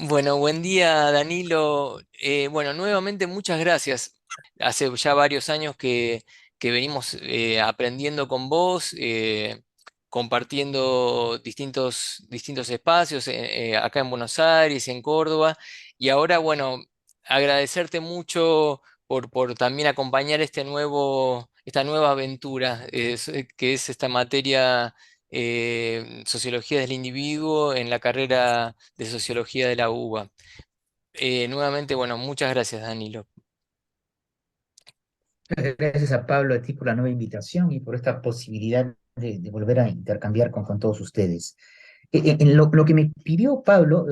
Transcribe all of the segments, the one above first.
Bueno, buen día, Danilo. Bueno, nuevamente muchas gracias. Hace ya varios años que venimos aprendiendo con vos, compartiendo distintos espacios acá en Buenos Aires, en Córdoba. Y ahora, bueno, agradecerte mucho por también acompañar esta nueva aventura, que es esta materia Sociología del Individuo en la carrera de Sociología de la UBA. Nuevamente, bueno, muchas gracias, Danilo. Gracias a Pablo, a ti por la nueva invitación y por esta posibilidad de volver a intercambiar con todos ustedes. En lo que me pidió Pablo,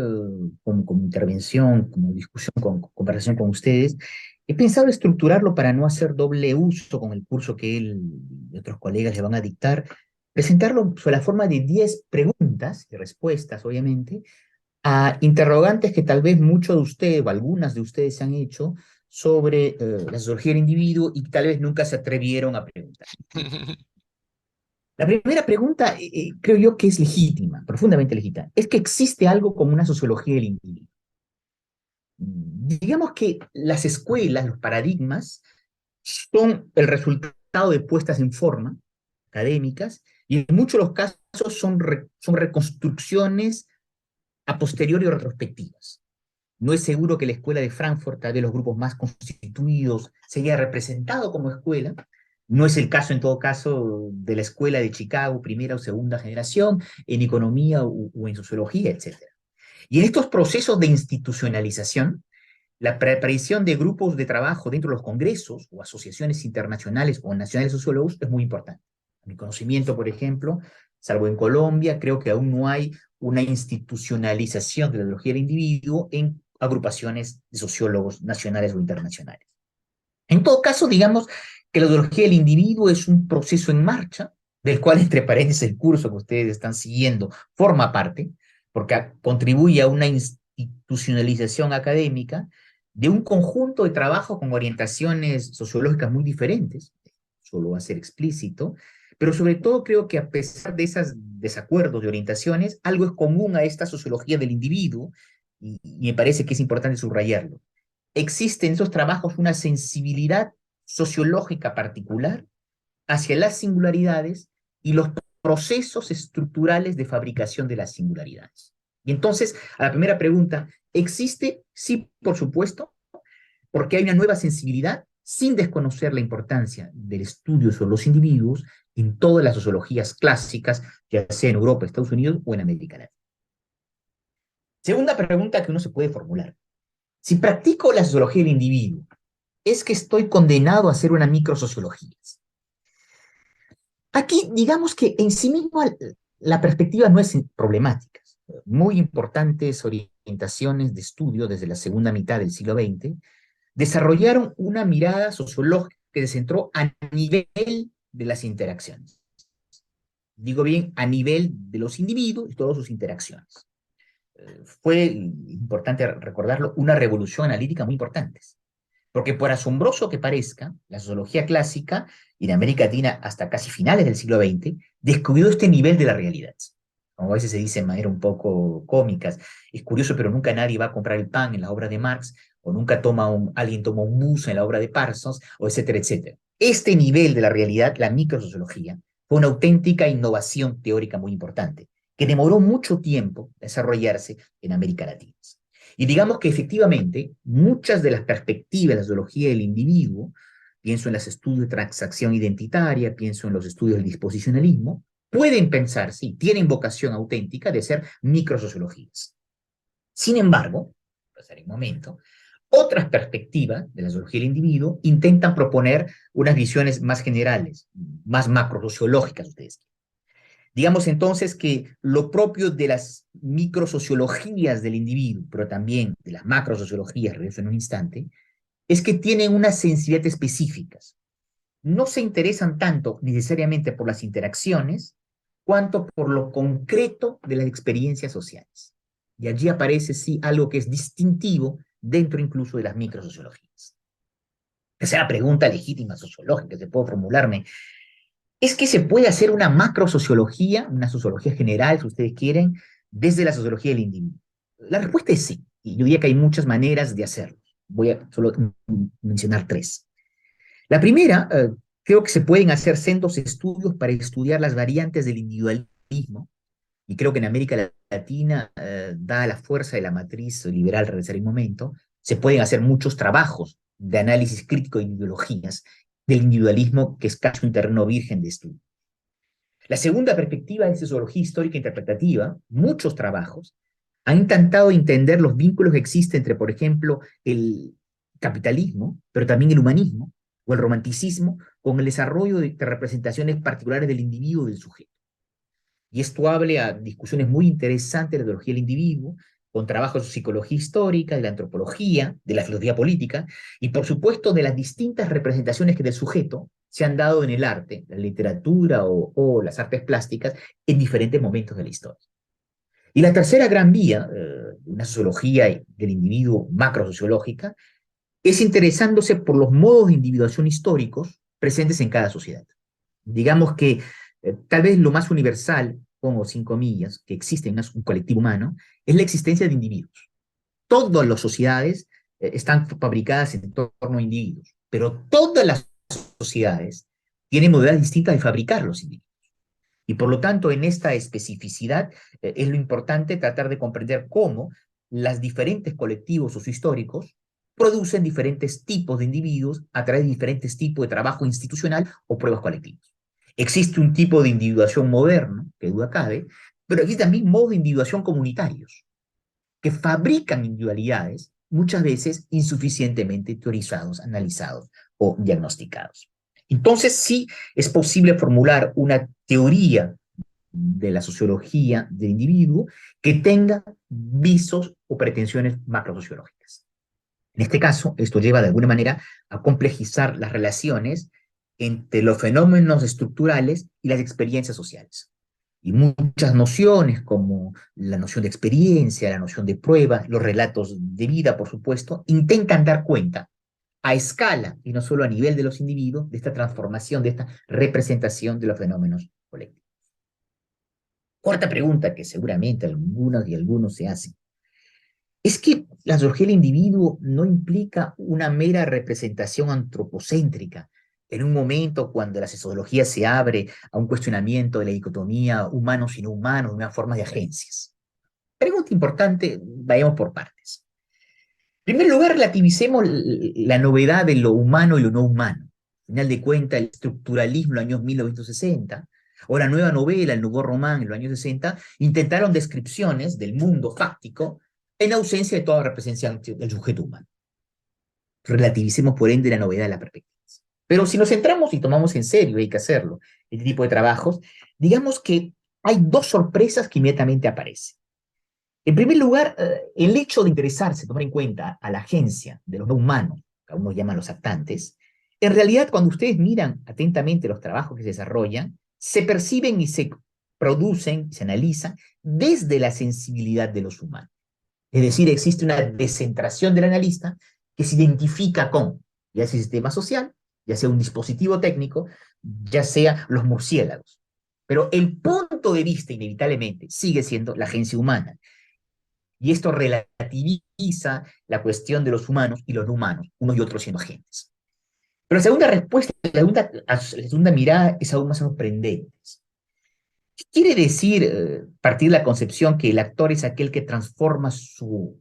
como intervención, como discusión, conversación con ustedes, he pensado estructurarlo para no hacer doble uso con el curso que él y otros colegas le van a dictar, presentarlo sobre la forma de 10 preguntas y respuestas, obviamente, a interrogantes que tal vez muchos de ustedes o algunas de ustedes se han hecho sobre la sociología del individuo y tal vez nunca se atrevieron a preguntar. La primera pregunta creo yo que es legítima, profundamente legítima. Es que existe algo como una sociología del individuo. Digamos que las escuelas, los paradigmas, son el resultado de puestas en forma académicas y en muchos de los casos son reconstrucciones a posteriori o retrospectivas. No es seguro que la escuela de Frankfurt, tal vez los grupos más constituidos, se haya representado como escuela. No es el caso, en todo caso, de la escuela de Chicago, primera o segunda generación, en economía o en sociología, etcétera. Y en estos procesos de institucionalización, la aparición de grupos de trabajo dentro de los congresos o asociaciones internacionales o nacionales de sociólogos es muy importante. A mi conocimiento, por ejemplo, salvo en Colombia, creo que aún no hay una institucionalización de la ideología del individuo en agrupaciones de sociólogos nacionales o internacionales. En todo caso, digamos que la ideología del individuo es un proceso en marcha, del cual, entre paréntesis, el curso que ustedes están siguiendo forma parte, porque contribuye a una institucionalización académica de un conjunto de trabajo con orientaciones sociológicas muy diferentes, solo va a ser explícito, pero sobre todo creo que a pesar de esos desacuerdos de orientaciones, algo es común a esta sociología del individuo, y me parece que es importante subrayarlo. Existe en esos trabajos una sensibilidad sociológica particular hacia las singularidades y los procesos estructurales de fabricación de las singularidades. Y entonces, a la primera pregunta, ¿existe? Sí, por supuesto, porque hay una nueva sensibilidad sin desconocer la importancia del estudio sobre los individuos en todas las sociologías clásicas, ya sea en Europa, Estados Unidos o en América Latina. Segunda pregunta que uno se puede formular. Si practico la sociología del individuo, ¿es que estoy condenado a hacer una microsociología? Aquí, digamos que en sí mismo la perspectiva no es problemática. Muy importantes orientaciones de estudio desde la segunda mitad del siglo XX desarrollaron una mirada sociológica que se centró a nivel de las interacciones. Digo bien, a nivel de los individuos y todas sus interacciones. Fue importante recordarlo, una revolución analítica muy importante. Porque por asombroso que parezca, la sociología clásica, y en América Latina hasta casi finales del siglo XX, descubrió este nivel de la realidad. Como a veces se dice de manera un poco cómicas, es curioso, pero nunca nadie va a comprar el pan en la obra de Marx, o nunca alguien toma un bus en la obra de Parsons, o etcétera, etcétera. Este nivel de la realidad, la microsociología, fue una auténtica innovación teórica muy importante, que demoró mucho tiempo desarrollarse en América Latina. Y digamos que efectivamente muchas de las perspectivas de la sociología del individuo, pienso en los estudios de transacción identitaria, pienso en los estudios del disposicionalismo, pueden pensar, sí, tienen vocación auténtica de ser microsociologías. Sin embargo, pasaré un momento, otras perspectivas de la sociología del individuo intentan proponer unas visiones más generales, más macrosociológicas, ustedes. Digamos entonces que lo propio de las microsociologías del individuo, pero también de las macrosociologías, regreso en un instante, es que tienen unas sensibilidades específicas. No se interesan tanto necesariamente por las interacciones, cuanto por lo concreto de las experiencias sociales. Y allí aparece, sí, algo que es distintivo dentro incluso de las microsociologías. Esa es la pregunta legítima sociológica que se puede formularme. ¿Es que se puede hacer una macrosociología, una sociología general, si ustedes quieren, desde la sociología del individuo? La respuesta es sí. Y yo diría que hay muchas maneras de hacerlo. Voy a solo mencionar tres. La primera, creo que se pueden hacer sendos estudios para estudiar las variantes del individualismo, y creo que en América Latina, dada la fuerza de la matriz liberal, regresaré un momento, se pueden hacer muchos trabajos de análisis crítico de ideologías del individualismo, que es casi un terreno virgen de estudio. La segunda perspectiva es sociología histórica interpretativa. Muchos trabajos han intentado entender los vínculos que existen entre, por ejemplo, el capitalismo, pero también el humanismo o el romanticismo, con el desarrollo de representaciones particulares del individuo y del sujeto. Y esto abre a discusiones muy interesantes de la ideología del individuo, con trabajos de psicología histórica, de la antropología, de la filosofía política, y por supuesto de las distintas representaciones que del sujeto se han dado en el arte, la literatura o las artes plásticas en diferentes momentos de la historia. Y la tercera gran vía, una sociología del individuo macrosociológica, es interesándose por los modos de individuación históricos presentes en cada sociedad. Digamos que tal vez lo más universal, pongo 5 comillas, que existe en un colectivo humano, es la existencia de individuos. Todas las sociedades están fabricadas en torno a individuos, pero todas las sociedades tienen modalidades distintas de fabricar los individuos. Y por lo tanto, en esta especificidad es lo importante tratar de comprender cómo los diferentes colectivos sociohistóricos producen diferentes tipos de individuos a través de diferentes tipos de trabajo institucional o pruebas colectivas. Existe un tipo de individuación moderno, que duda cabe, pero existe también modos de individuación comunitarios, que fabrican individualidades muchas veces insuficientemente teorizados, analizados o diagnosticados. Entonces sí es posible formular una teoría de la sociología del individuo que tenga visos o pretensiones macrosociológicas. En este caso, esto lleva de alguna manera a complejizar las relaciones entre los fenómenos estructurales y las experiencias sociales. Y muchas nociones, como la noción de experiencia, la noción de prueba, los relatos de vida, por supuesto, intentan dar cuenta a escala y no solo a nivel de los individuos de esta transformación, de esta representación de los fenómenos colectivos. Cuarta pregunta que seguramente algunas y algunos se hacen. ¿Es que la sociología del individuo no implica una mera representación antropocéntrica en un momento cuando la sociología se abre a un cuestionamiento de la dicotomía humanos y no humanos, de una forma de agencias? Pregunta importante, vayamos por partes. En primer lugar, relativicemos la novedad de lo humano y lo no humano. Al final de cuentas, el estructuralismo en los años 1960, o la nueva novela, el Nouveau Roman en los años 60, intentaron descripciones del mundo fáctico en ausencia de toda representación del sujeto humano. Relativicemos, por ende, la novedad de la perspectiva. Pero si nos centramos y tomamos en serio, hay que hacerlo, este tipo de trabajos, digamos que hay dos sorpresas que inmediatamente aparecen. En primer lugar, el hecho de interesarse, tomar en cuenta a la agencia de los no humanos, que algunos llaman los actantes, en realidad cuando ustedes miran atentamente los trabajos que se desarrollan, se perciben y se producen, se analizan desde la sensibilidad de los humanos. Es decir, existe una descentración del analista que se identifica con, ya sea el sistema social, ya sea un dispositivo técnico, ya sea los murciélagos. Pero el punto de vista, inevitablemente, sigue siendo la agencia humana. Y esto relativiza la cuestión de los humanos y los no humanos, unos y otros siendo agentes. Pero la segunda respuesta, la segunda mirada es aún más sorprendente. ¿Qué quiere decir partir de la concepción que el actor es aquel que transforma su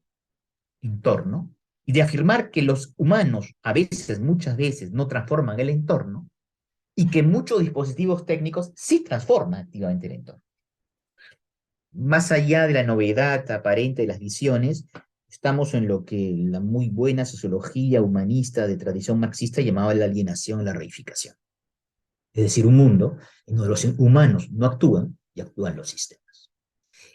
entorno y de afirmar que los humanos a veces, muchas veces, no transforman el entorno y que muchos dispositivos técnicos sí transforman activamente el entorno? Más allá de la novedad aparente de las visiones, estamos en lo que la muy buena sociología humanista de tradición marxista llamaba la alienación, la reificación. Es decir, un mundo en donde los humanos no actúan y actúan los sistemas.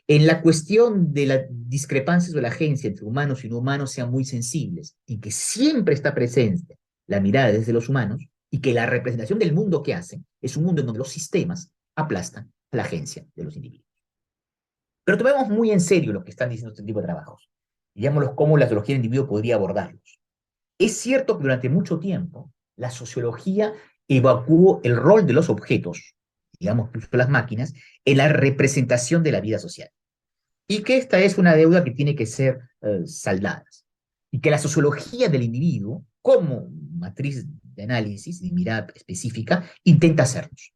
En la cuestión de las discrepancias de la agencia entre humanos y no humanos sean muy sensibles y que siempre está presente la mirada desde los humanos y que la representación del mundo que hacen es un mundo en donde los sistemas aplastan a la agencia de los individuos. Pero tomemos muy en serio lo que están diciendo este tipo de trabajos. Digámoslos cómo la sociología del individuo podría abordarlos. Es cierto que durante mucho tiempo la sociología evacuó el rol de los objetos, digamos las máquinas, en la representación de la vida social. y que esta es una deuda que tiene que ser saldada. Y que la sociología del individuo, como matriz de análisis y mirada específica, intenta hacernos.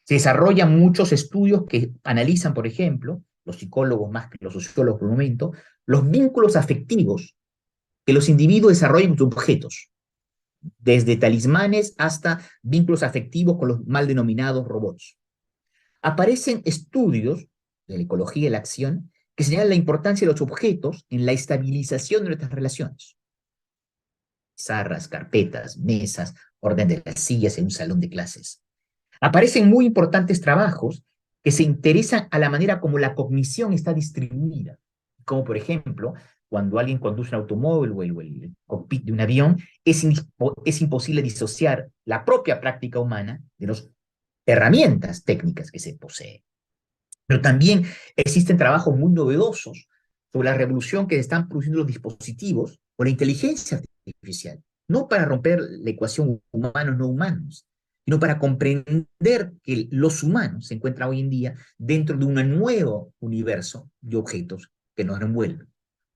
Se desarrollan muchos estudios que analizan, por ejemplo, los psicólogos más que los sociólogos por el momento, los vínculos afectivos que los individuos desarrollan con objetos, desde talismanes hasta vínculos afectivos con los mal denominados robots. Aparecen estudios de la ecología de la acción que señalan la importancia de los objetos en la estabilización de nuestras relaciones. Pizarras, carpetas, mesas, orden de las sillas en un salón de clases. Aparecen muy importantes trabajos que se interesan a la manera como la cognición está distribuida, como por ejemplo, cuando alguien conduce un automóvil o el cockpit de un avión, es imposible disociar la propia práctica humana de las herramientas técnicas que se poseen. Pero también existen trabajos muy novedosos sobre la revolución que están produciendo los dispositivos o la inteligencia artificial, no para romper la ecuación humanos-no humanos, sino para comprender que los humanos se encuentran hoy en día dentro de un nuevo universo de objetos que nos envuelven.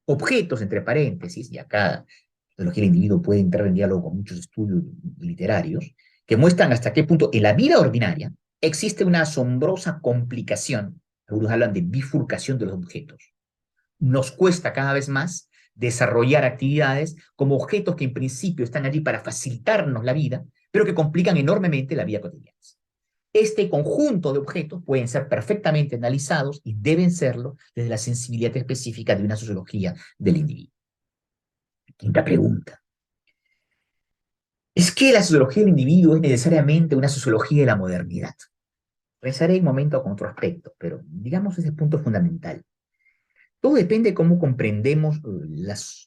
Objetos, entre paréntesis, y acá la teología del individuo puede entrar en diálogo con muchos estudios literarios, que muestran hasta qué punto en la vida ordinaria existe una asombrosa complicación. Algunos hablan de bifurcación de los objetos. Nos cuesta cada vez más desarrollar actividades como objetos que en principio están allí para facilitarnos la vida, pero que complican enormemente la vida cotidiana. Este conjunto de objetos pueden ser perfectamente analizados y deben serlo desde la sensibilidad específica de una sociología del individuo. Quinta pregunta. ¿Es que la sociología del individuo es necesariamente una sociología de la modernidad? Regresaré un momento con otro aspecto, pero digamos ese punto fundamental. Todo depende de cómo comprendemos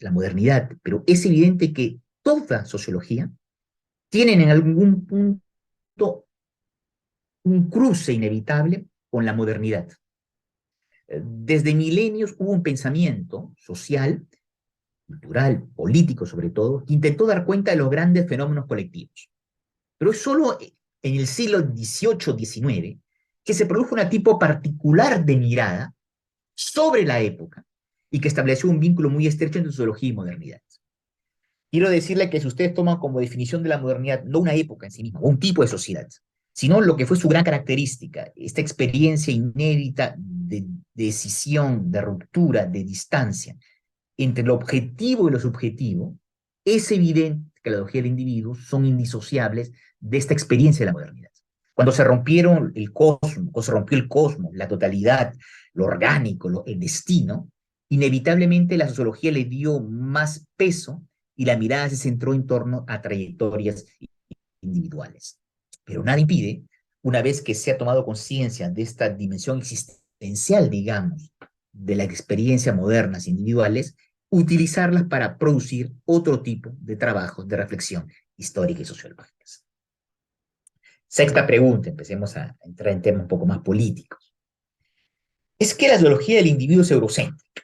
la modernidad, pero es evidente que toda sociología tiene en algún punto un cruce inevitable con la modernidad. Desde milenios hubo un pensamiento social, cultural, político sobre todo, que intentó dar cuenta de los grandes fenómenos colectivos. Pero es solo en el siglo XVIII-XIX que se produjo un tipo particular de mirada sobre la época y que estableció un vínculo muy estrecho entre sociología y modernidad. Quiero decirle que si ustedes toman como definición de la modernidad no una época en sí misma, o un tipo de sociedad, sino lo que fue su gran característica, esta experiencia inédita de decisión, de ruptura, de distancia entre lo objetivo y lo subjetivo, es evidente que la ideología del individuo son indisociables de esta experiencia de la modernidad. Cuando se rompieron el cosmos, cuando se rompió el cosmos, la totalidad, lo orgánico, el destino, inevitablemente la sociología le dio más peso y la mirada se centró en torno a trayectorias individuales. Pero nada impide, una vez que se ha tomado conciencia de esta dimensión existencial, digamos, de las experiencias modernas individuales, utilizarlas para producir otro tipo de trabajos de reflexión histórica y sociológica. Sexta pregunta, empecemos a entrar en temas un poco más políticos. ¿Es que la sociología del individuo es eurocéntrica?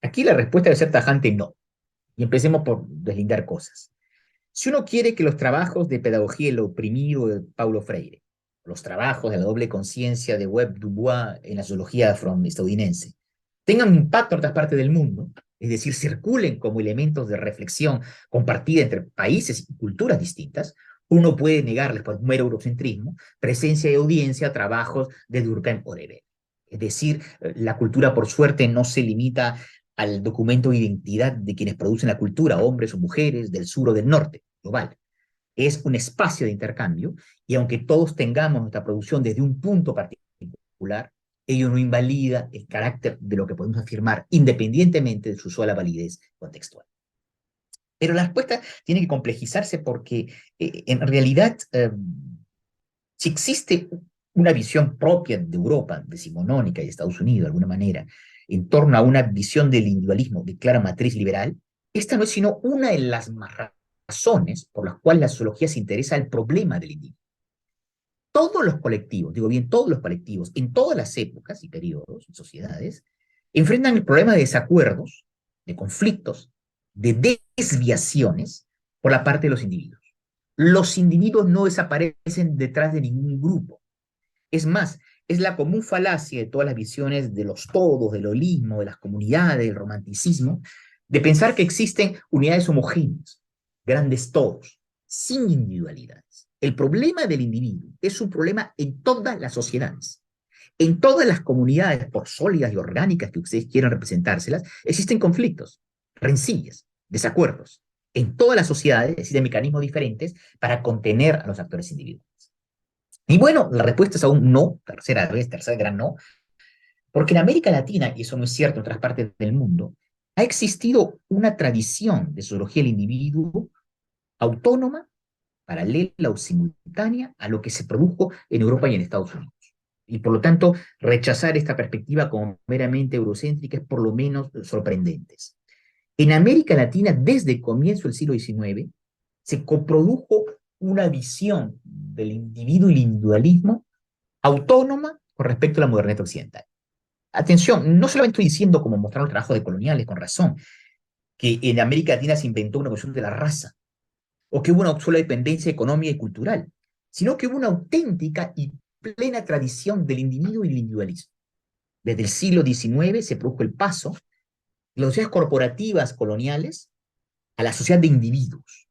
Aquí la respuesta debe ser tajante no. Y empecemos por deslindar cosas. Si uno quiere que los trabajos de pedagogía del oprimido de Paulo Freire, los trabajos de la doble conciencia de Webb Dubois en la sociología afroestadounidense, tengan impacto en otras partes del mundo, es decir, circulen como elementos de reflexión compartida entre países y culturas distintas, uno puede negarles por mero eurocentrismo presencia y audiencia a trabajos de Durkheim o de Weber. Es decir, la cultura por suerte no se limita al documento de identidad de quienes producen la cultura, hombres o mujeres, del sur o del norte, global. Es un espacio de intercambio y aunque todos tengamos nuestra producción desde un punto particular, ello no invalida el carácter de lo que podemos afirmar independientemente de su sola validez contextual. Pero la respuesta tiene que complejizarse porque en realidad si existe una visión propia de Europa, decimonónica y de Estados Unidos de alguna manera, en torno a una visión del individualismo de clara matriz liberal, esta no es sino una de las razones por las cuales la sociología se interesa al problema del individuo. Todos los colectivos, digo bien, todos los colectivos, en todas las épocas y periodos y sociedades, enfrentan el problema de desacuerdos, de conflictos, de desviaciones por la parte de los individuos. Los individuos no desaparecen detrás de ningún grupo. Es más, es la común falacia de todas las visiones de los todos, del holismo, de las comunidades, del romanticismo, de pensar que existen unidades homogéneas, grandes todos, sin individualidades. El problema del individuo es un problema en todas las sociedades. En todas las comunidades, por sólidas y orgánicas que ustedes quieran representárselas, existen conflictos, rencillas, desacuerdos. En todas las sociedades existen mecanismos diferentes para contener a los actores individuales. Y bueno, la respuesta es aún no, tercera vez, tercer gran no, porque en América Latina, y eso no es cierto en otras partes del mundo, ha existido una tradición de sociología del individuo autónoma, paralela o simultánea a lo que se produjo en Europa y en Estados Unidos. Y por lo tanto, rechazar esta perspectiva como meramente eurocéntrica es por lo menos sorprendente. En América Latina, desde el comienzo del siglo XIX, se coprodujo una visión del individuo y el individualismo autónoma con respecto a la modernidad occidental. Atención, no solamente estoy diciendo, como mostraron los trabajos de coloniales, con razón, que en América Latina se inventó una cuestión de la raza, o que hubo una sola dependencia económica y cultural, sino que hubo una auténtica y plena tradición del individuo y el individualismo. Desde el siglo XIX se produjo el paso de las sociedades corporativas coloniales a la sociedad de individuos.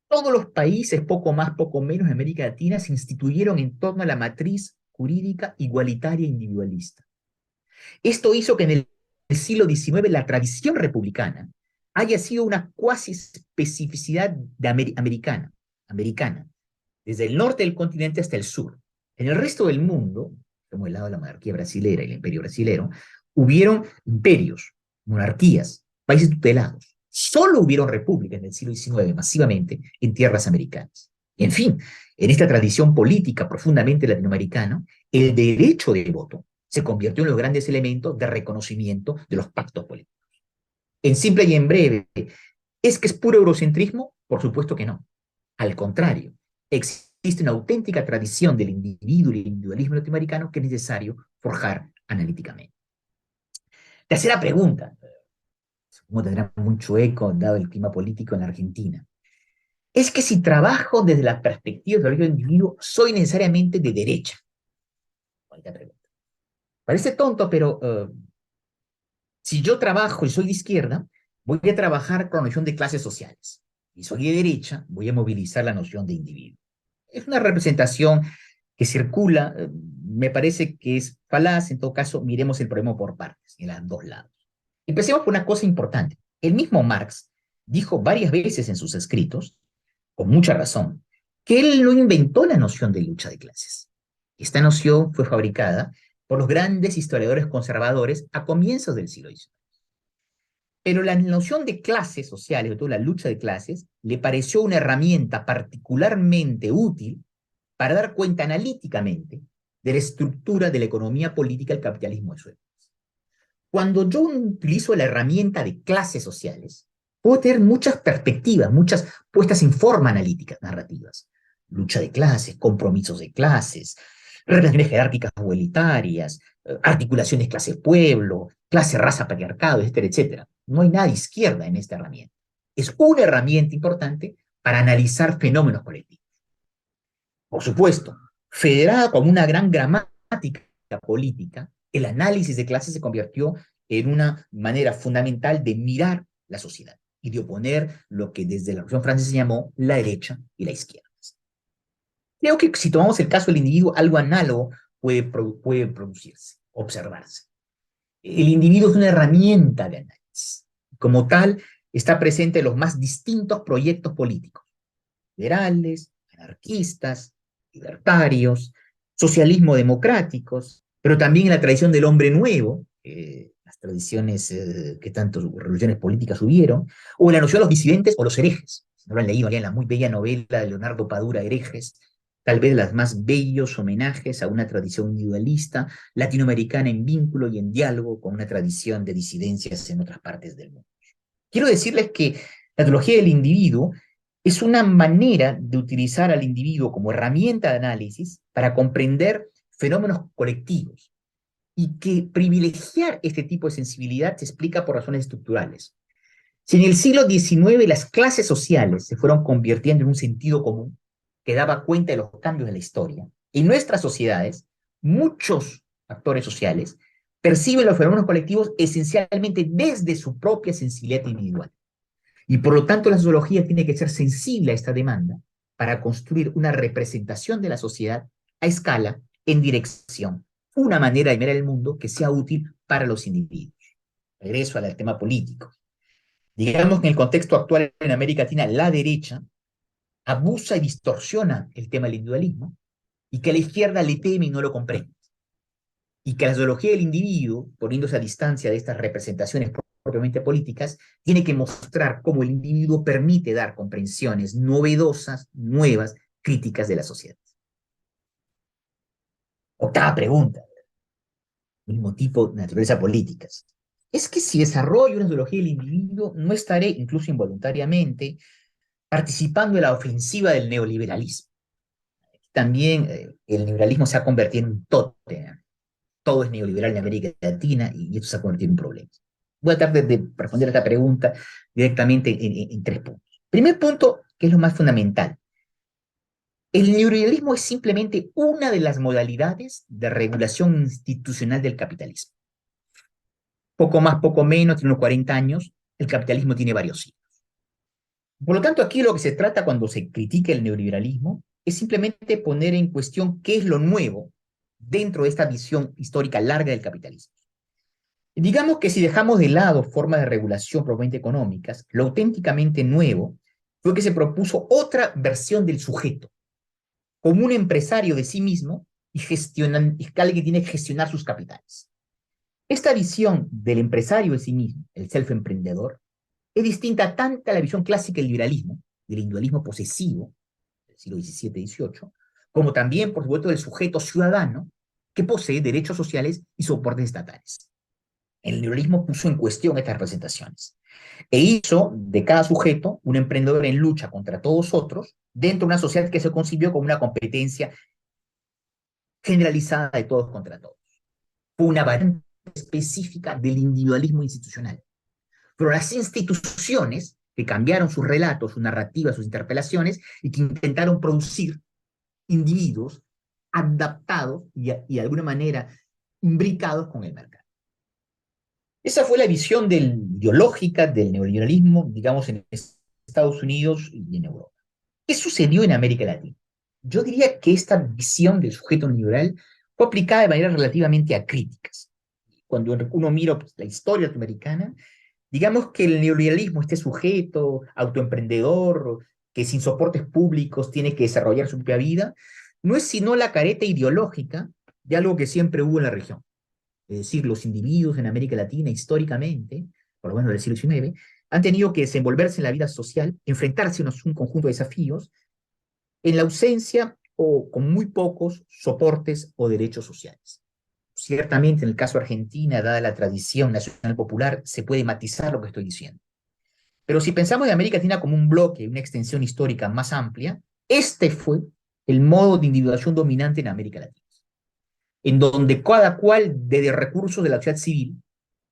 Todos los países, poco más, poco menos, de América Latina se instituyeron en torno a la matriz jurídica igualitaria e individualista. Esto hizo que en el siglo XIX la tradición republicana haya sido una cuasi especificidad de americana, desde el norte del continente hasta el sur. En el resto del mundo, como el lado de la monarquía brasilera y el imperio brasilero, hubieron imperios, monarquías, países tutelados. Solo hubieron repúblicas en el siglo XIX masivamente en tierras americanas. En fin, en esta tradición política profundamente latinoamericana, el derecho de voto se convirtió en los grandes elementos de reconocimiento de los pactos políticos. En simple y en breve, ¿es que es puro eurocentrismo? Por supuesto que no. Al contrario, existe una auténtica tradición del individuo y el individualismo latinoamericano que es necesario forjar analíticamente. Tercera pregunta, supongo tendrá mucho eco dado el clima político en la Argentina. Es que si trabajo desde la perspectiva del individuo, soy necesariamente de derecha. Bonita pregunta. Parece tonto, pero si yo trabajo y soy de izquierda, voy a trabajar con la noción de clases sociales. Y soy de derecha, voy a movilizar la noción de individuo. Es una representación que circula, me parece que es falaz. En todo caso, miremos el problema por partes, en los dos lados. Empecemos por una cosa importante. El mismo Marx dijo varias veces en sus escritos, con mucha razón, que él no inventó la noción de lucha de clases. Esta noción fue fabricada por los grandes historiadores conservadores a comienzos del siglo XIX. Pero la noción de clases sociales, sobre todo la lucha de clases, le pareció una herramienta particularmente útil para dar cuenta analíticamente de la estructura de la economía política del capitalismo de su época. Cuando yo utilizo la herramienta de clases sociales, puedo tener muchas perspectivas, muchas puestas en forma analíticas, narrativas. Lucha de clases, compromisos de clases, relaciones jerárquicas o elitarias, articulaciones clase-pueblo, clase-raza, patriarcado, etcétera, etcétera. No hay nada izquierda en esta herramienta. Es una herramienta importante para analizar fenómenos colectivos. Por supuesto, federada como una gran gramática política, el análisis de clases se convirtió en una manera fundamental de mirar la sociedad y de oponer lo que desde la Revolución Francesa se llamó la derecha y la izquierda. Creo que si tomamos el caso del individuo, algo análogo puede producirse, observarse. El individuo es una herramienta de análisis. Como tal, está presente en los más distintos proyectos políticos, liberales, anarquistas, libertarios, socialismo democráticos, pero también en la tradición del hombre nuevo, las tradiciones que tantas revoluciones políticas hubieron, o en la noción de los disidentes o los herejes. Si no lo han leído, en la muy bella novela de Leonardo Padura, Herejes, tal vez las más bellos homenajes a una tradición individualista latinoamericana en vínculo y en diálogo con una tradición de disidencias en otras partes del mundo. Quiero decirles que la teología del individuo es una manera de utilizar al individuo como herramienta de análisis para comprender fenómenos colectivos, y que privilegiar este tipo de sensibilidad se explica por razones estructurales. Si en el siglo XIX las clases sociales se fueron convirtiendo en un sentido común que daba cuenta de los cambios de la historia, en nuestras sociedades muchos actores sociales perciben los fenómenos colectivos esencialmente desde su propia sensibilidad individual. Y por lo tanto la sociología tiene que ser sensible a esta demanda para construir una representación de la sociedad a escala, en dirección, una manera de mirar el mundo que sea útil para los individuos. Regreso al tema político. Digamos que en el contexto actual en América Latina, la derecha abusa y distorsiona el tema del individualismo y que la izquierda le teme y no lo comprende. Y que la sociología del individuo, poniéndose a distancia de estas representaciones propiamente políticas, tiene que mostrar cómo el individuo permite dar comprensiones novedosas, nuevas, críticas de la sociedad. Octava pregunta, mismo tipo de naturaleza políticas. Es que si desarrollo una sociología del individuo, no estaré, incluso involuntariamente, participando en la ofensiva del neoliberalismo. También el neoliberalismo se ha convertido en un tótem. Todo es neoliberal en América Latina y esto se ha convertido en un problema. Voy a tratar de responder a esta pregunta directamente en tres puntos. Primer punto, que es lo más fundamental. El neoliberalismo es simplemente una de las modalidades de regulación institucional del capitalismo. Poco más, poco menos, tiene unos 40 años, el capitalismo tiene varios siglos. Por lo tanto, aquí lo que se trata cuando se critica el neoliberalismo es simplemente poner en cuestión qué es lo nuevo dentro de esta visión histórica larga del capitalismo. Digamos que si dejamos de lado formas de regulación propiamente económicas, lo auténticamente nuevo fue que se propuso otra versión del sujeto, como un empresario de sí mismo y alguien que tiene que gestionar sus capitales. Esta visión del empresario de sí mismo, el self-emprendedor, es distinta tanto a la visión clásica del liberalismo, del individualismo posesivo, del siglo XVII-XVIII, como también, por supuesto, del sujeto ciudadano que posee derechos sociales y soportes estatales. El liberalismo puso en cuestión estas representaciones e hizo de cada sujeto un emprendedor en lucha contra todos otros dentro de una sociedad que se concibió como una competencia generalizada de todos contra todos. Fue una variante específica del individualismo institucional. Pero las instituciones que cambiaron sus relatos, sus narrativas, sus interpelaciones y que intentaron producir individuos adaptados y de alguna manera imbricados con el mercado. Esa fue la visión ideológica del neoliberalismo, digamos, en Estados Unidos y en Europa. ¿Qué sucedió en América Latina? Yo diría que esta visión del sujeto neoliberal fue aplicada de manera relativamente acríticas. Cuando uno mira la historia norteamericana, digamos que el neoliberalismo, este sujeto autoemprendedor, que sin soportes públicos tiene que desarrollar su propia vida, no es sino la careta ideológica de algo que siempre hubo en la región. Es decir, los individuos en América Latina históricamente, por lo menos del siglo XIX, han tenido que desenvolverse en la vida social, enfrentarse a un conjunto de desafíos, en la ausencia o con muy pocos soportes o derechos sociales. Ciertamente, en el caso de Argentina, dada la tradición nacional popular, se puede matizar lo que estoy diciendo. Pero si pensamos en América Latina como un bloque, una extensión histórica más amplia, este fue el modo de individuación dominante en América Latina, en donde cada cual, desde recursos de la sociedad civil,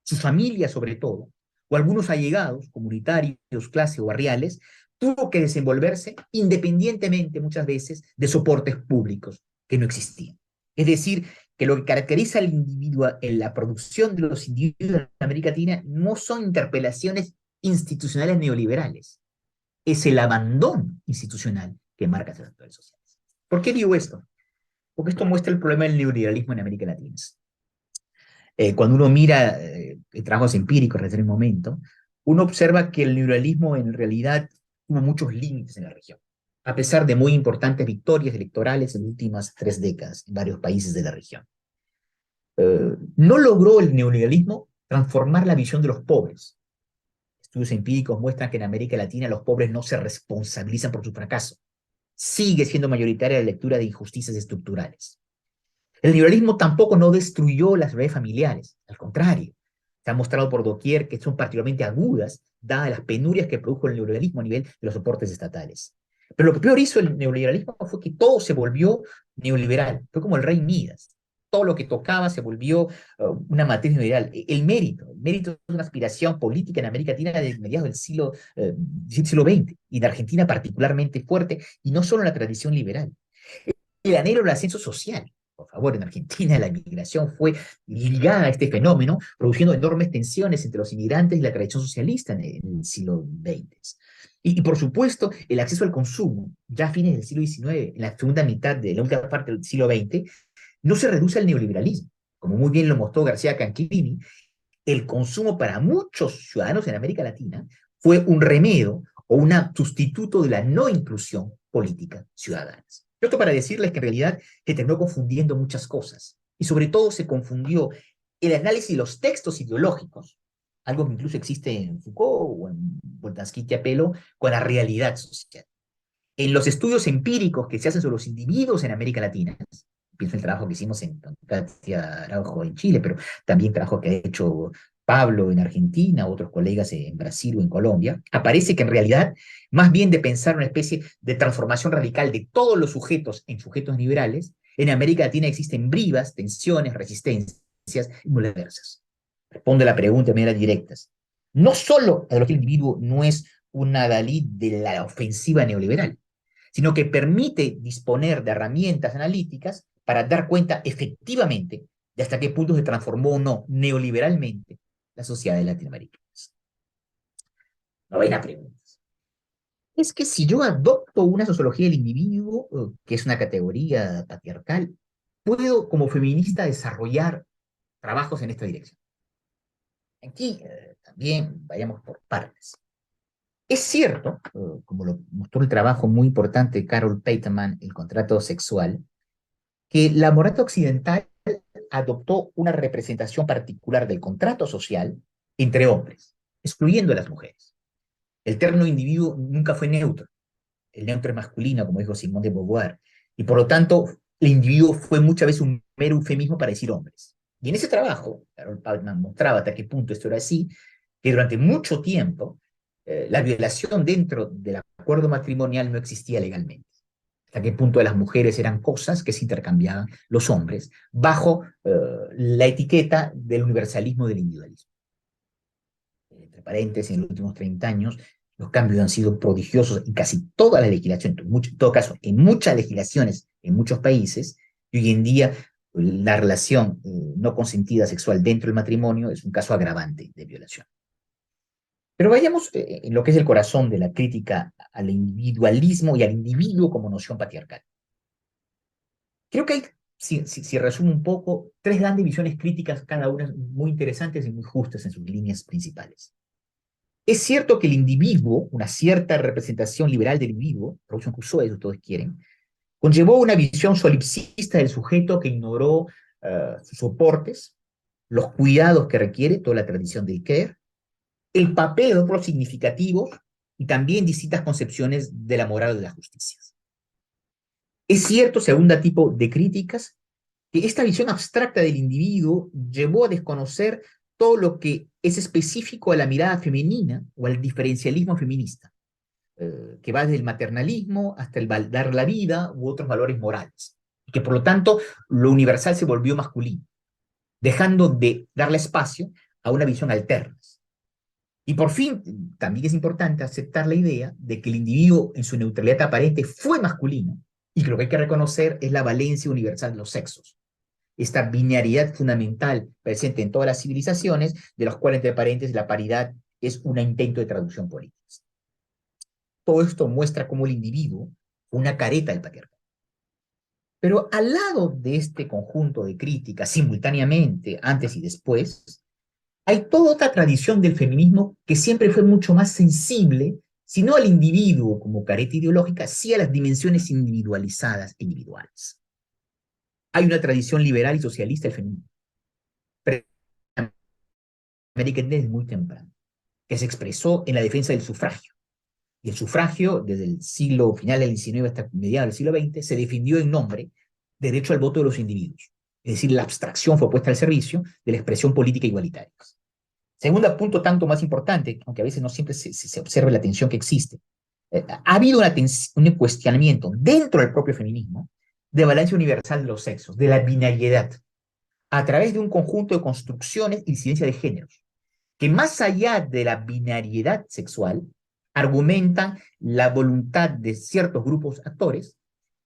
su familia sobre todo, o algunos allegados, comunitarios, clase o barriales, tuvo que desenvolverse independientemente muchas veces de soportes públicos que no existían. Es decir, que lo que caracteriza al individuo en la producción de los individuos en América Latina no son interpelaciones institucionales neoliberales, es el abandono institucional que marca estos actores sociales. ¿Por qué digo esto? Porque esto muestra el problema del neoliberalismo en América Latina. Cuando uno mira trabajos empíricos desde el momento, uno observa que el neoliberalismo en realidad tuvo muchos límites en la región, a pesar de muy importantes victorias electorales en las últimas 3 décadas en varios países de la región. No logró el neoliberalismo transformar la visión de los pobres. Estudios empíricos muestran que en América Latina los pobres no se responsabilizan por su fracaso. Sigue siendo mayoritaria la lectura de injusticias estructurales. El liberalismo tampoco no destruyó las redes familiares, al contrario, se ha mostrado por doquier que son particularmente agudas, dadas las penurias que produjo el neoliberalismo a nivel de los soportes estatales. Pero lo que peor hizo el neoliberalismo fue que todo se volvió neoliberal, fue como el rey Midas. Todo lo que tocaba se volvió una materia neoliberal. El mérito es una aspiración política en América Latina desde mediados del siglo XX, y en Argentina particularmente fuerte, y no solo en la tradición liberal. El anhelo del ascenso social, favor, en Argentina la inmigración fue ligada a este fenómeno, produciendo enormes tensiones entre los inmigrantes y la tradición socialista en el siglo XX. Por supuesto, el acceso al consumo, ya a fines del siglo XIX, en la segunda mitad de la última parte del siglo XX, no se reduce al neoliberalismo. Como muy bien lo mostró García Canchini, el consumo para muchos ciudadanos en América Latina fue un remedio o un sustituto de la no inclusión política ciudadana. Esto para decirles que en realidad se terminó confundiendo muchas cosas y sobre todo se confundió el análisis de los textos ideológicos, algo que incluso existe en Foucault o en Boltanski y Apelo, con la realidad social. En los estudios empíricos que se hacen sobre los individuos en América Latina, pienso en el trabajo que hicimos en Katia Araujo en Chile, pero también trabajo que ha hecho Pablo en Argentina, otros colegas en Brasil o en Colombia, aparece que en realidad, más bien de pensar una especie de transformación radical de todos los sujetos en sujetos liberales, en América Latina existen brivas, tensiones, resistencias muy diversas. Responde a la pregunta de manera directa. No solo a lo que el individuo no es una Dalí de la ofensiva neoliberal, sino que permite disponer de herramientas analíticas para dar cuenta efectivamente de hasta qué punto se transformó o no neoliberalmente la sociedad de Latinoamérica. Novena pregunta. Es que si yo adopto una sociología del individuo, que es una categoría patriarcal, puedo como feminista desarrollar trabajos en esta dirección. Aquí también vayamos por partes. Es cierto, como lo mostró el trabajo muy importante de Carol Pateman, El contrato sexual, que la moral occidental adoptó una representación particular del contrato social entre hombres, excluyendo a las mujeres. El término individuo nunca fue neutro. El neutro es masculino, como dijo Simone de Beauvoir, y por lo tanto, el individuo fue muchas veces un mero eufemismo para decir hombres. Y en ese trabajo, Carol Pateman mostraba hasta qué punto esto era así, que durante mucho tiempo la violación dentro del acuerdo matrimonial no existía legalmente. Hasta qué punto las mujeres eran cosas que se intercambiaban los hombres bajo la etiqueta del universalismo del individualismo. Entre paréntesis, en los últimos 30 años, los cambios han sido prodigiosos en casi toda la legislación, en todo caso, en muchas legislaciones, en muchos países, y hoy en día la relación no consentida sexual dentro del matrimonio es un caso agravante de violación. Pero vayamos en lo que es el corazón de la crítica al individualismo y al individuo como noción patriarcal. Creo que hay, si resumo un poco, tres grandes visiones críticas, cada una muy interesantes y muy justas en sus líneas principales. Es cierto que el individuo, una cierta representación liberal del individuo, Robinson Crusoe, eso todos quieren, conllevó una visión solipsista del sujeto que ignoró sus soportes, los cuidados que requiere toda la tradición del care, el papel de otros significativos y también distintas concepciones de la moral o de la justicia. Es cierto, segunda tipo de críticas, que esta visión abstracta del individuo llevó a desconocer todo lo que es específico a la mirada femenina o al diferencialismo feminista, que va desde el maternalismo hasta el dar la vida u otros valores morales, y que por lo tanto lo universal se volvió masculino, dejando de darle espacio a una visión alterna. Y por fin, también es importante aceptar la idea de que el individuo en su neutralidad aparente fue masculino, y que lo que hay que reconocer es la valencia universal de los sexos. Esta binariedad fundamental presente en todas las civilizaciones, de los cuales, entre paréntesis, la paridad es un intento de traducción política. Todo esto muestra cómo el individuo fue una careta del patriarcado. Pero al lado de este conjunto de críticas, simultáneamente, antes y después, hay toda otra tradición del feminismo que siempre fue mucho más sensible, si no al individuo como careta ideológica, sí a las dimensiones individualizadas e individuales. Hay una tradición liberal y socialista del feminismo, América desde muy temprano, que se expresó en la defensa del sufragio. Y el sufragio, desde el siglo final del XIX hasta mediados del siglo XX, se defendió en nombre del derecho al voto de los individuos. Es decir, la abstracción fue puesta al servicio de la expresión política igualitaria. Segundo punto, tanto más importante, aunque a veces no siempre se observa la tensión que existe, ha habido un cuestionamiento dentro del propio feminismo de balance universal de los sexos, de la binariedad, a través de un conjunto de construcciones y incidencia de géneros, que más allá de la binariedad sexual, argumentan la voluntad de ciertos grupos actores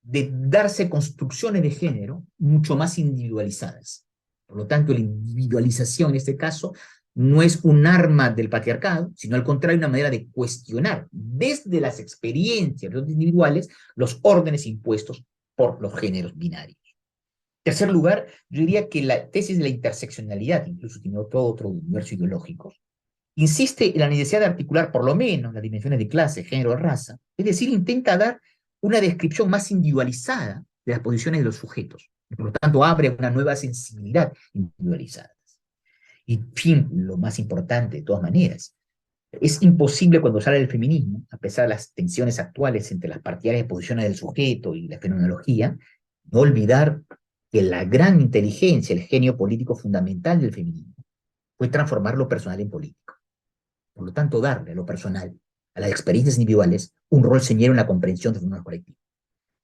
de darse construcciones de género mucho más individualizadas. Por lo tanto, la individualización en este caso no es un arma del patriarcado, sino al contrario, una manera de cuestionar desde las experiencias individuales los órdenes impuestos por los géneros binarios. En tercer lugar, yo diría que la tesis de la interseccionalidad, incluso tiene todo otro universo ideológico, insiste en la necesidad de articular por lo menos las dimensiones de clase, género, raza, es decir, intenta dar una descripción más individualizada de las posiciones de los sujetos, y por lo tanto abre una nueva sensibilidad individualizada. Y, en fin, lo más importante de todas maneras, es imposible cuando sale el feminismo, a pesar de las tensiones actuales entre las partidarias posiciones del sujeto y la fenomenología, no olvidar que la gran inteligencia, el genio político fundamental del feminismo, fue transformar lo personal en político. Por lo tanto, darle a lo personal, a las experiencias individuales, un rol señero en la comprensión de fenómenos colectivos.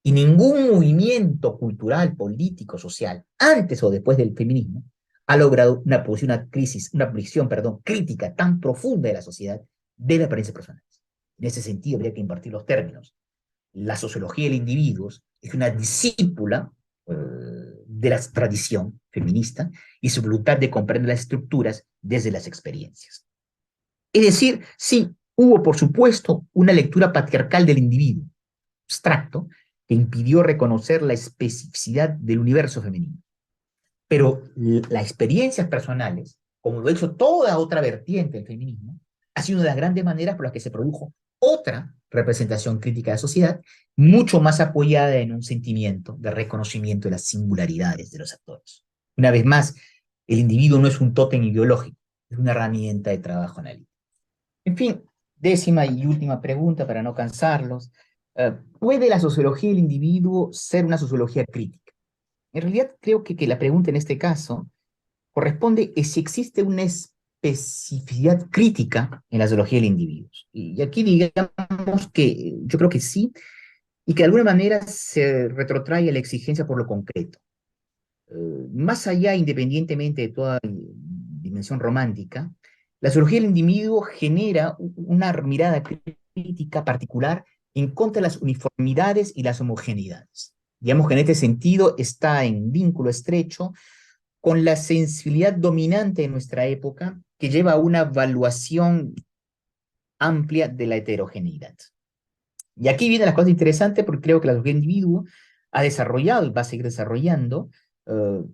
Y ningún movimiento cultural, político, social, antes o después del feminismo, ha logrado una crisis, una visión, perdón, crítica tan profunda de la sociedad de las apariencias personales. En ese sentido, habría que impartir los términos. La sociología del individuo es una discípula de la tradición feminista y su voluntad de comprender las estructuras desde las experiencias. Es decir, sí, hubo, por supuesto, una lectura patriarcal del individuo, abstracto, que impidió reconocer la especificidad del universo femenino. Pero las experiencias personales, como lo ha hecho toda otra vertiente del feminismo, ha sido una de las grandes maneras por las que se produjo otra representación crítica de la sociedad, mucho más apoyada en un sentimiento de reconocimiento de las singularidades de los actores. Una vez más, el individuo no es un tótem ideológico, es una herramienta de trabajo analítico. En fin, décima y última pregunta para no cansarlos. ¿Puede la sociología del individuo ser una sociología crítica? En realidad creo que la pregunta en este caso corresponde a si existe una especificidad crítica en la sociología del individuo. Y aquí digamos que yo creo que sí, y que de alguna manera se retrotrae a la exigencia por lo concreto. Más allá, independientemente de toda dimensión romántica, la sociología del individuo genera una mirada crítica particular en contra de las uniformidades y las homogeneidades. Digamos que en este sentido está en vínculo estrecho con la sensibilidad dominante de nuestra época que lleva a una evaluación amplia de la heterogeneidad. Y aquí vienen las cosas interesantes porque creo que la sociología del individuo ha desarrollado y va a seguir desarrollando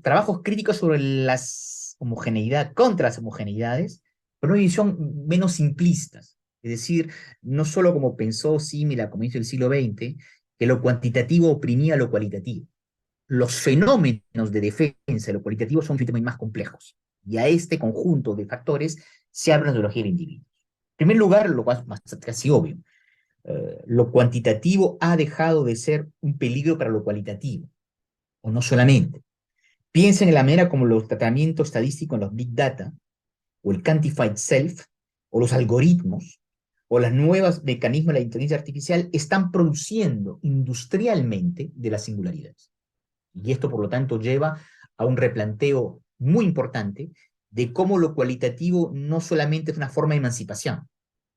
trabajos críticos sobre las homogeneidad, contra las homogeneidades, pero una visión menos simplistas. Es decir, no solo como pensó Simmel a comienzos del siglo XX, que lo cuantitativo oprimía lo cualitativo. Los fenómenos de defensa de lo cualitativo son sistemas más complejos. Y a este conjunto de factores se abre la sociología del individuo. En primer lugar, lo más casi obvio, lo cuantitativo ha dejado de ser un peligro para lo cualitativo, o no solamente. Piensen en la manera como los tratamientos estadísticos en los Big Data, o el Quantified Self, o los algoritmos, o los nuevos mecanismos de la inteligencia artificial están produciendo industrialmente de las singularidades. Y esto, por lo tanto, lleva a un replanteo muy importante de cómo lo cualitativo no solamente es una forma de emancipación,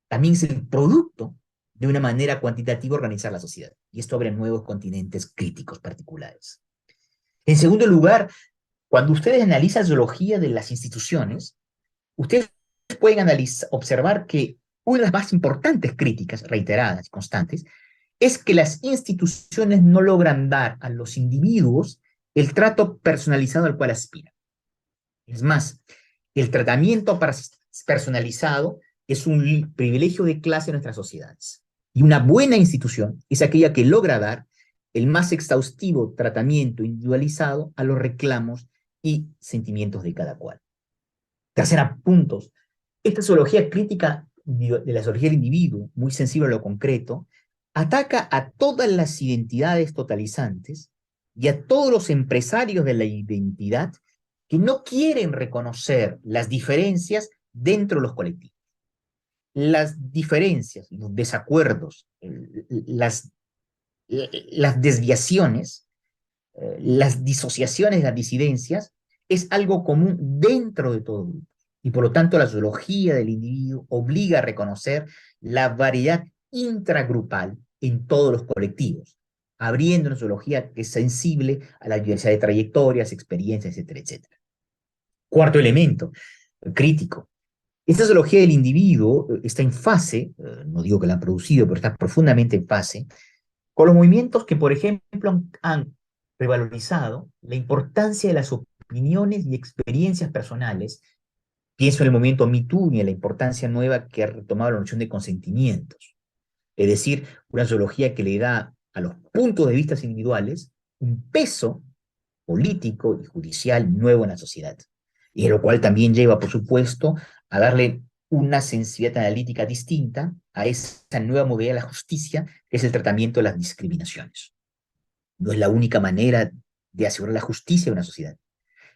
también es el producto de una manera cuantitativa organizar la sociedad. Y esto abre nuevos continentes críticos particulares. En segundo lugar, cuando ustedes analizan la zoología de las instituciones, ustedes pueden observar que una de las más importantes críticas reiteradas y constantes es que las instituciones no logran dar a los individuos el trato personalizado al cual aspiran. Es más, el tratamiento personalizado es un privilegio de clase en nuestras sociedades. Y una buena institución es aquella que logra dar el más exhaustivo tratamiento individualizado a los reclamos y sentimientos de cada cual. Tercera, puntos. Esta zoología crítica de la zoología del individuo, muy sensible a lo concreto, ataca a todas las identidades totalizantes y a todos los empresarios de la identidad que no quieren reconocer las diferencias dentro de los colectivos. Las diferencias, los desacuerdos, las desviaciones, las disociaciones, las disidencias, es algo común dentro de todo grupo. Y por lo tanto, la zoología del individuo obliga a reconocer la variedad intragrupal en todos los colectivos. abriendo una zoología que es sensible a la diversidad de trayectorias, experiencias, etcétera, etcétera. Cuarto elemento, crítico. Esta zoología del individuo está en fase, no digo que la han producido, pero está profundamente en fase, con los movimientos que, por ejemplo, han revalorizado la importancia de las opiniones y experiencias personales. Pienso en el movimiento Me Too y en la importancia nueva que ha retomado la noción de consentimientos. Es decir, una zoología que le da a los puntos de vista individuales un peso político y judicial nuevo en la sociedad. Y lo cual también lleva, por supuesto, a darle una sensibilidad analítica distinta a esa nueva modalidad de la justicia, que es el tratamiento de las discriminaciones. No es la única manera de asegurar la justicia de una sociedad,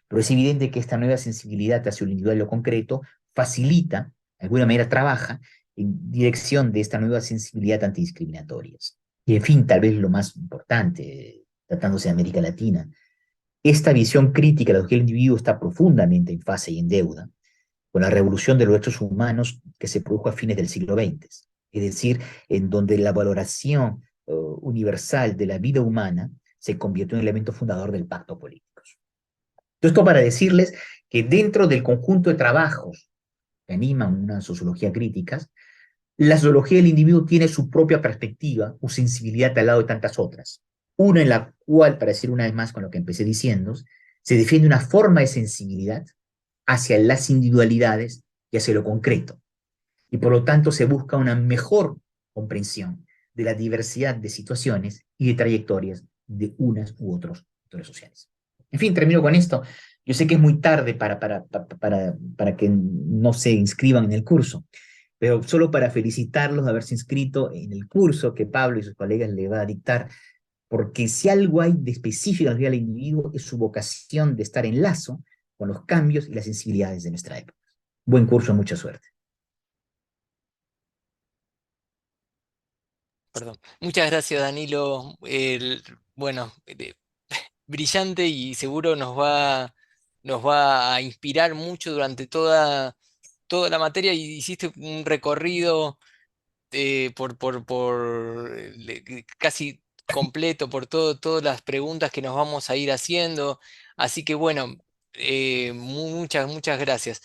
pero es evidente que esta nueva sensibilidad hacia lo individual y lo concreto facilita, de alguna manera trabaja en dirección de esta nueva sensibilidad antidiscriminatoria. Y en fin, tal vez lo más importante, tratándose de América Latina, esta visión crítica de lo que el individuo está profundamente en fase y en deuda con la revolución de los derechos humanos que se produjo a fines del siglo XX, es decir, en donde la valoración universal de la vida humana se convirtió en elemento fundador del pacto político. Esto para decirles que dentro del conjunto de trabajos que animan una sociología crítica, la sociología del individuo tiene su propia perspectiva o sensibilidad al lado de tantas otras. Una en la cual, para decir una vez más con lo que empecé diciendo, se defiende una forma de sensibilidad hacia las individualidades y hacia lo concreto. Y por lo tanto se busca una mejor comprensión de la diversidad de situaciones y de trayectorias de unas u otros actores sociales. En fin, termino con esto. Yo sé que es muy tarde para que no se inscriban en el curso, pero solo para felicitarlos de haberse inscrito en el curso que Pablo y sus colegas le va a dictar, porque si algo hay de específico en la vida del individuo es su vocación de estar en lazo con los cambios y las sensibilidades de nuestra época. Buen curso, mucha suerte. Perdón. Muchas gracias, Danilo. Bueno, brillante y seguro nos va a inspirar mucho durante toda la materia. Y hiciste un recorrido casi completo por todas las preguntas que nos vamos a ir haciendo. Así que bueno, muchas gracias.